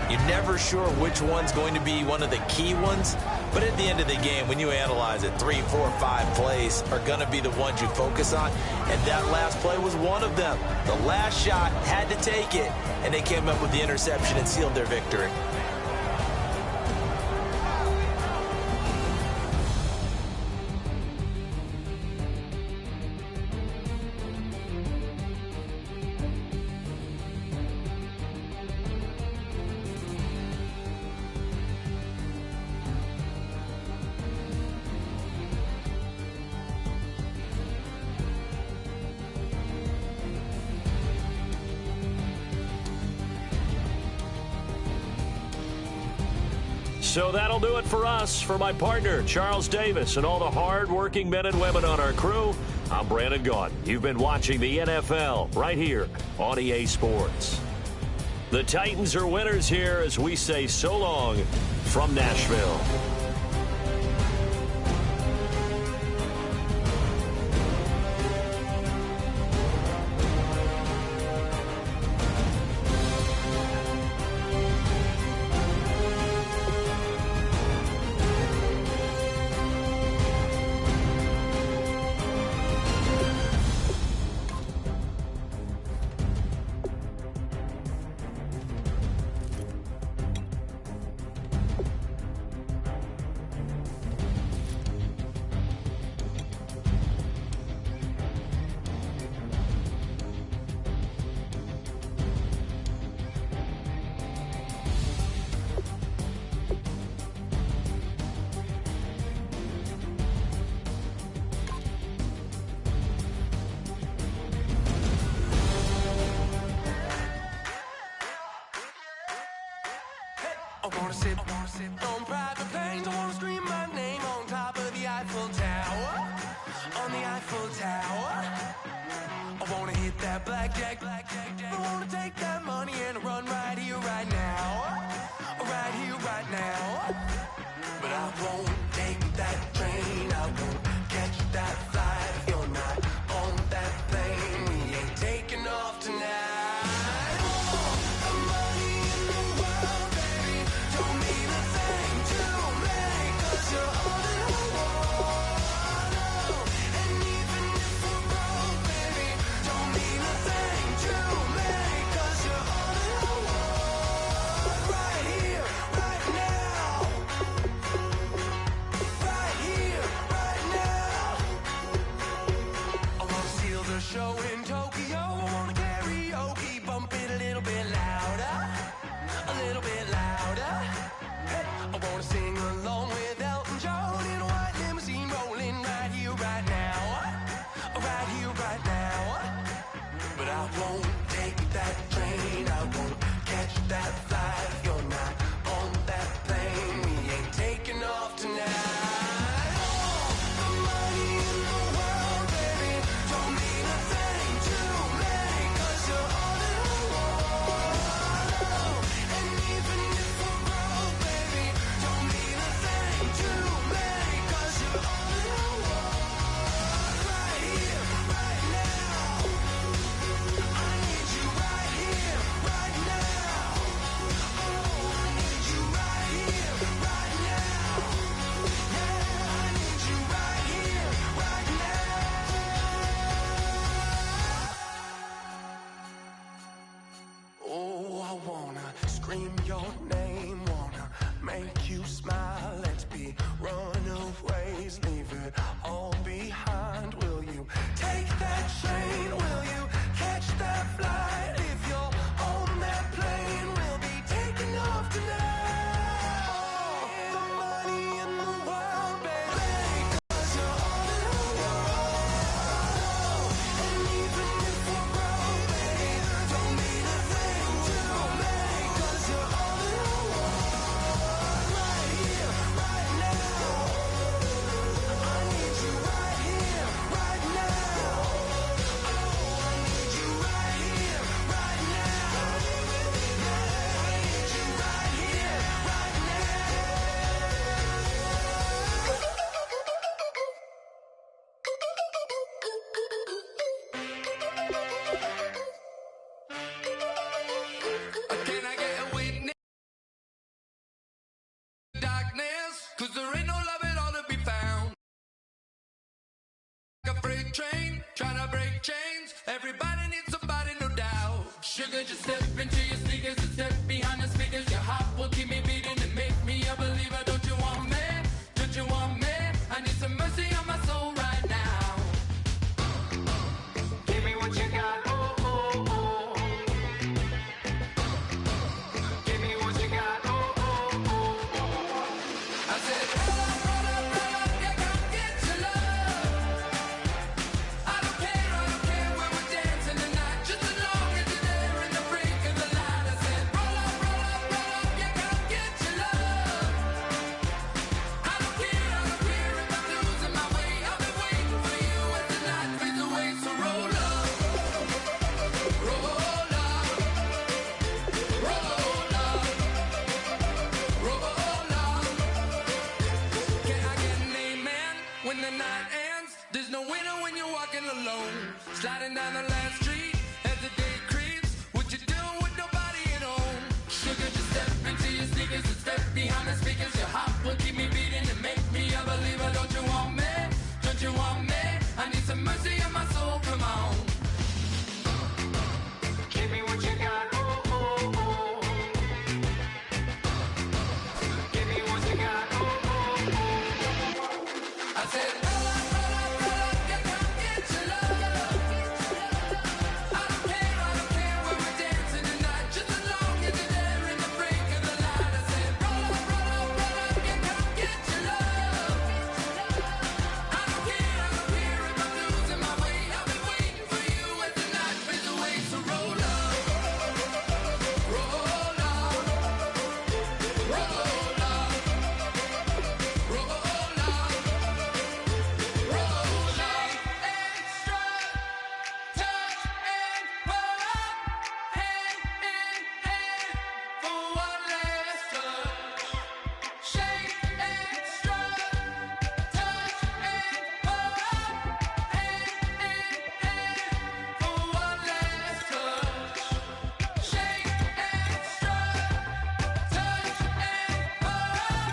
You're never sure which one's going to be one of the key ones. But at the end of the game, when you analyze it, 3, 4, 5 plays are going to be the ones you focus on. And that last play was one of them. The last shot had to take it, and they came up with the interception and sealed their victory. So that'll do it for us. For my partner, Charles Davis, and all the hard-working men and women on our crew, I'm Brandon Gaudin. You've been watching the NFL right here on EA Sports. The Titans are winners here as we say so long from Nashville. I wanna sit on private planes. I wanna scream my name on top of the Eiffel Tower. On the Eiffel Tower. I wanna hit that blackjack. I wanna take that money and run right here, right now. Right here, right now. But I won't take that train. I won't catch that flight. If you're not on that plane, we ain't taking off tonight. Don't mean a thing to won't take that train, I won't catch that flight. If you're not on that plane, we ain't taking off tonight. All the money in the world, baby, don't mean a thing to me, 'cause you're all that I want. And even if we're broke, baby, don't mean a thing to me, 'cause you're all that I want. Right here, right now. I need you right here, right now. Oh, I need you right here, right now. Yeah, I need you right here, right now. Oh, I wanna scream your name, wanna make you smile. Let's be runaways, leave it all behind. Will you take that train? Will you catch that flight? If you're on that plane, we'll be taking off tonight. All the money in the world, baby, 'cause you're all that I want. And even if we're broke, baby, don't mean a thing to me, 'cause you're all that I want. Right here, right now. I need you right here, right now. Oh, I need you right here, right now. Yeah, I need you right here, right now. Can I get a witness? Darkness, 'cause there ain't no love at all to be found. Like a freight train, trying to break chains. Everybody needs somebody, no doubt. Sugar, just step into your sneakers and step behind the speakers. Your heart will keep me beating and make me a believer. Don't you want me? Don't you want me? I need some mercy on my soul right now. Give me what you got, oh, oh, oh. Give me what you got, oh, oh, oh, oh. I said, roll up, yeah, come get your love. I don't care where we're dancing tonight, just as long as you're there in the brink of the light. I said, roll up, yeah, come get your love. I don't care if I'm losing my way. I've been waiting for you as the night fades away. So roll up, roll up, roll up, roll up. Can I get an amen when the night ends? There's no winner when you're walking alone. Sliding down the last street as the day creeps. What you doing with nobody at home? Sugar, just step into your sneakers and step behind the speakers. Your heart will keep me beating and make me a believer. Don't you want me? Don't you want me? I need some mercy on my soul, come on. Give me what you got, oh, oh, oh. Give me what you got, oh, oh, oh. I said, roll up, yeah, come get your love. I don't care where we're dancing tonight, just as long as you're there in the break of the light. I said, roll up, yeah, come get your love. I don't care if I'm losing my way. I've been waiting for you as the night fades away. So roll up, roll up, roll up, roll up, roll up. Extra, touch and pull up, hand in hand for one last touch. Shake extra, touch and pull up, hand in hand for one last touch. Shake extra, touch and pull up,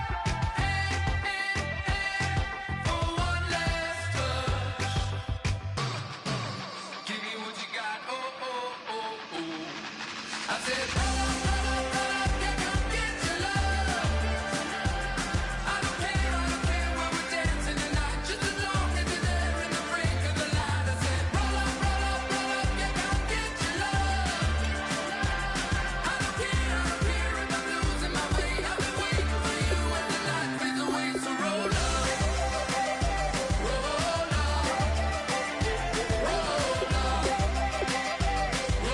hand in hand for one last touch. Give me what you got, oh, oh, oh, oh. I said, roll up, yeah, come get your love. I don't care where we're dancing tonight, just as long as you're there in the brink of the light. I said, roll up, yeah, come get your love. I don't care if I'm losing my way. I've been waiting for you as the night fades away. So roll up, roll up, roll up, roll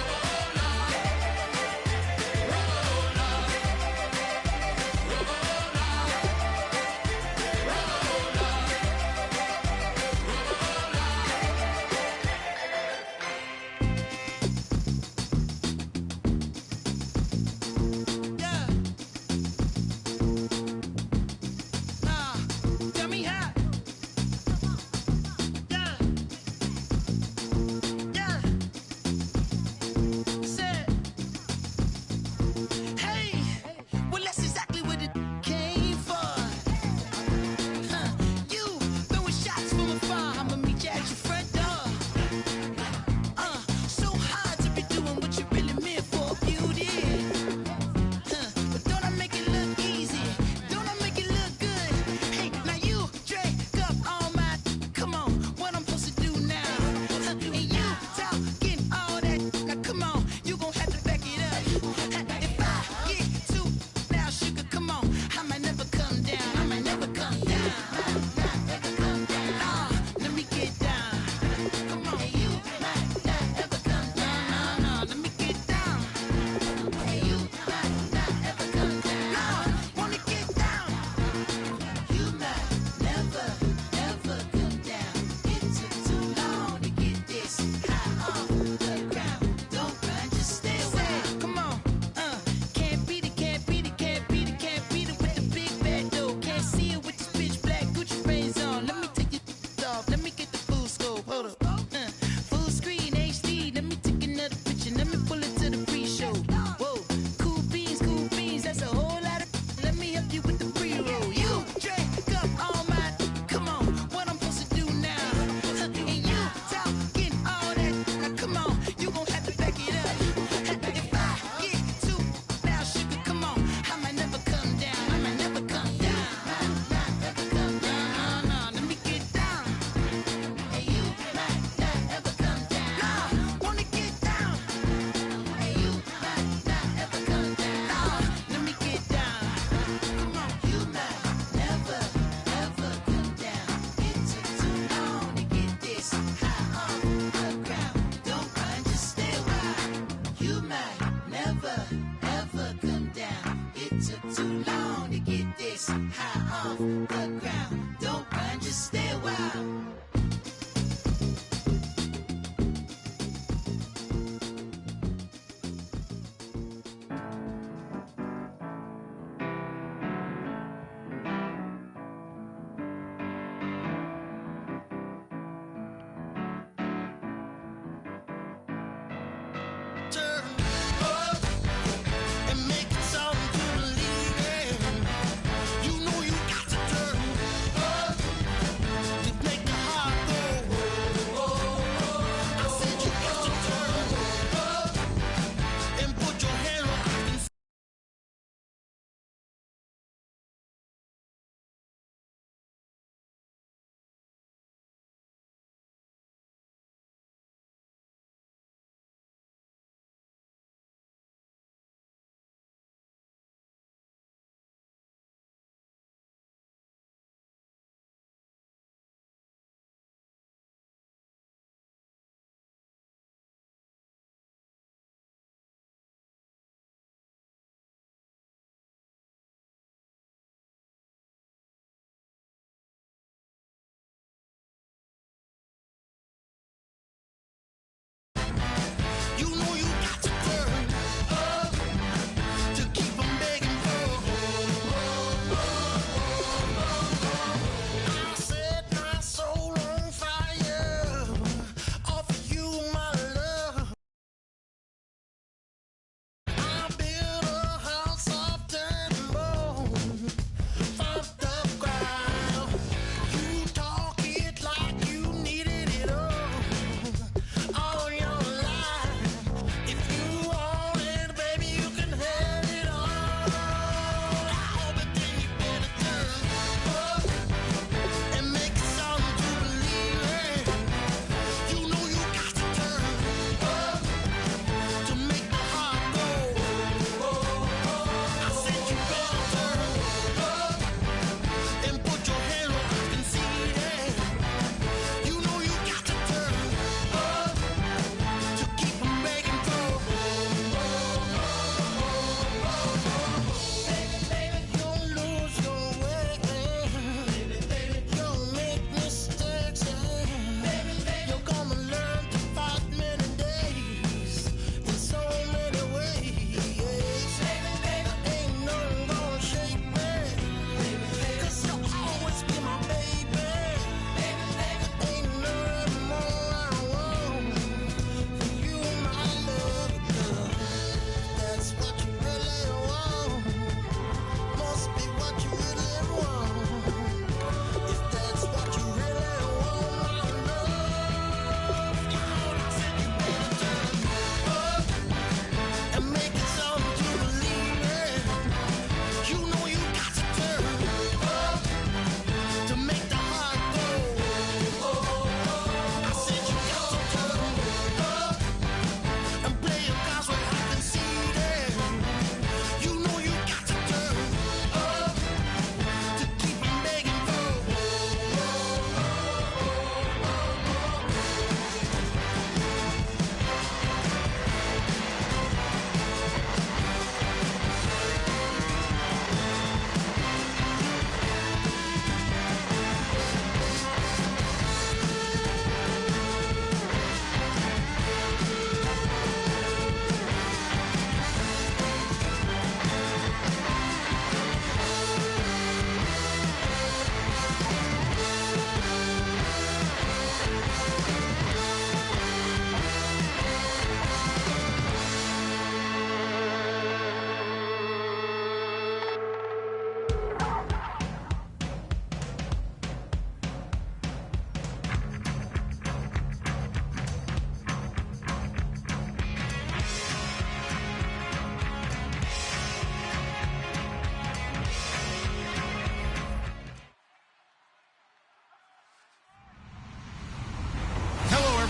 might never, ever come down. It took too long to get this high off the ground. Don't run, just stay a while.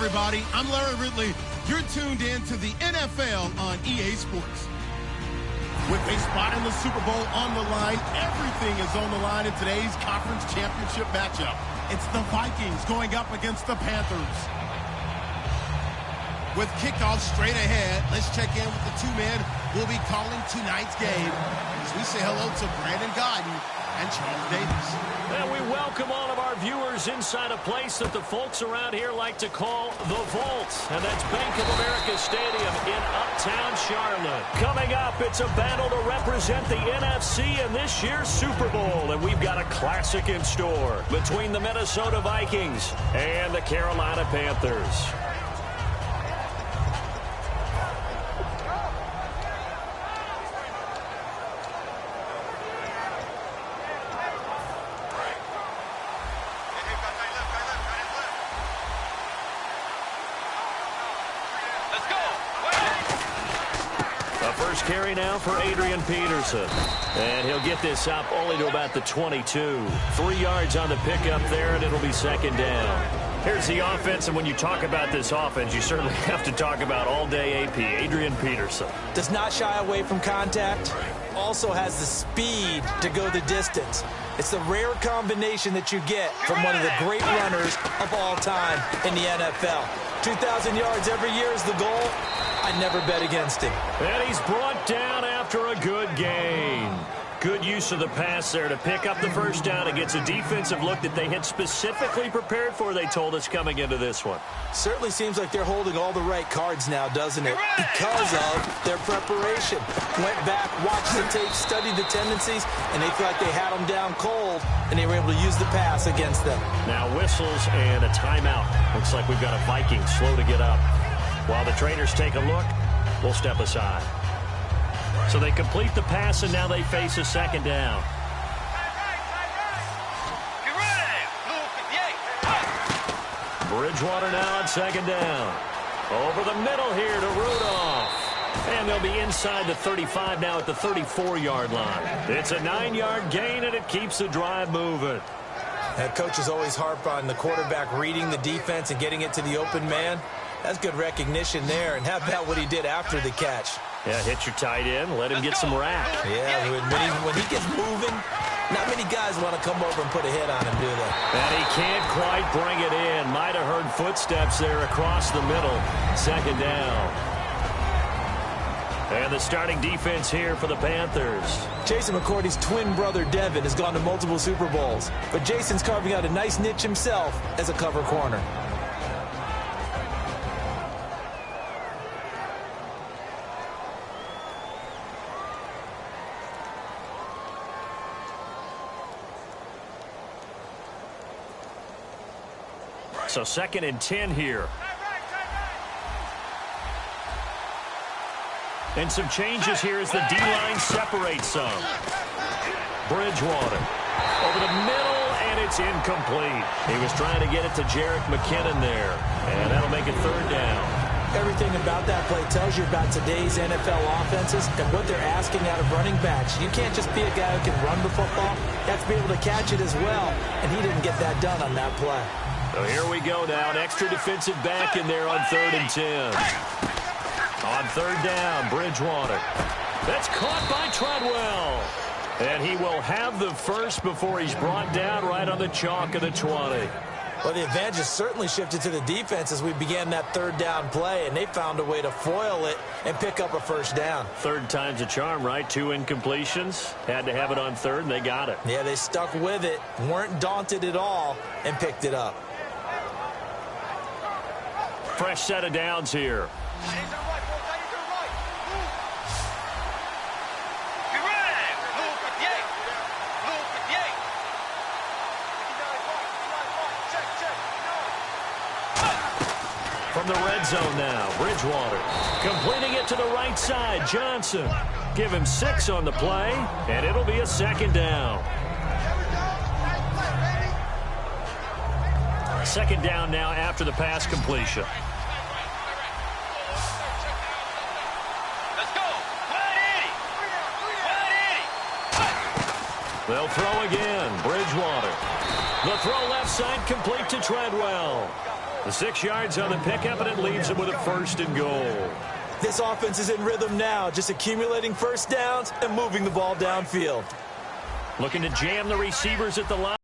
everybody. I'm Larry Ridley. You're tuned in to the NFL on EA Sports. With a spot in the Super Bowl on the line, everything is on the line in today's conference championship matchup. It's the Vikings going up against the Panthers. With kickoff straight ahead, let's check in with the two men who will be calling tonight's game as we say hello to Brandon Godden and Charles Davis. And we welcome all of our viewers inside a place that the folks around here like to call the Vault. And that's Bank of America Stadium in Uptown Charlotte. Coming up, it's a battle to represent the NFC in this year's Super Bowl. And we've got a classic in store between the Minnesota Vikings and the Carolina Panthers. First carry now for Adrian Peterson. And he'll get this up only to about the 22. 3 yards on the pickup there, and it'll be second down. Here's the offense, and when you talk about this offense, you certainly have to talk about all-day AP, Adrian Peterson. Does not shy away from contact. Also has the speed to go the distance. It's the rare combination that you get from one of the great runners of all time in the NFL. 2,000 yards every year is the goal. I'd never bet against him. And he's brought down after a good gain. Good use of the pass there to pick up the first down. It gets a defensive look that they had specifically prepared for, they told us, coming into this one. Certainly seems like they're holding all the right cards now, doesn't it? Because of their preparation. Went back, watched the tape, studied the tendencies, and they feel like they had them down cold, and they were able to use the pass against them. Now whistles and a timeout. Looks like we've got a Viking slow to get up. While the trainers take a look, we'll step aside. So they complete the pass, and now they face a second down. Bridgewater now on second down. Over the middle here to Rudolph. And they'll be inside the 35 now at the 34-yard line. It's a 9-yard gain, and it keeps the drive moving. And coaches always harp on the quarterback reading the defense and getting it to the open man. That's good recognition there. And how about what he did after the catch? Yeah, hit your tight end, let him get some rack. Yeah, when he gets moving, not many guys want to come over and put a hit on him, do they? And he can't quite bring it in. Might have heard footsteps there across the middle. Second down. And the starting defense here for the Panthers. Jason McCourty's twin brother, Devin, has gone to multiple Super Bowls. But Jason's carving out a nice niche himself as a cover corner. So 2nd and 10 here. And some changes here as the D-line separates some. Bridgewater over the middle, and it's incomplete. He was trying to get it to Jerick McKinnon there, and that'll make it third down. Everything about that play tells you about today's NFL offenses and what they're asking out of running backs. You can't just be a guy who can run the football. You have to be able to catch it as well, and he didn't get that done on that play. So here we go now. An extra defensive back in there on 3rd and 10. On 3rd down, Bridgewater. That's caught by Treadwell. And he will have the first before he's brought down right on the chalk of the 20. Well, the advantage has certainly shifted to the defense as we began that 3rd down play, and they found a way to foil it and pick up a first down. 3rd time's a charm, right? 2 incompletions. Had to have it on 3rd, and they got it. Yeah, they stuck with it, weren't daunted at all, and picked it up. Fresh set of downs here. From the red zone now, Bridgewater completing it to the right side. Johnson, give him 6 on the play, and it'll be a second down. Second down now after the pass completion. They'll throw again. Bridgewater. The throw left side complete to Treadwell. The 6 yards on the pickup, and it leaves him with a 1st and goal. This offense is in rhythm now, just accumulating first downs and moving the ball downfield. Looking to jam the receivers at the line.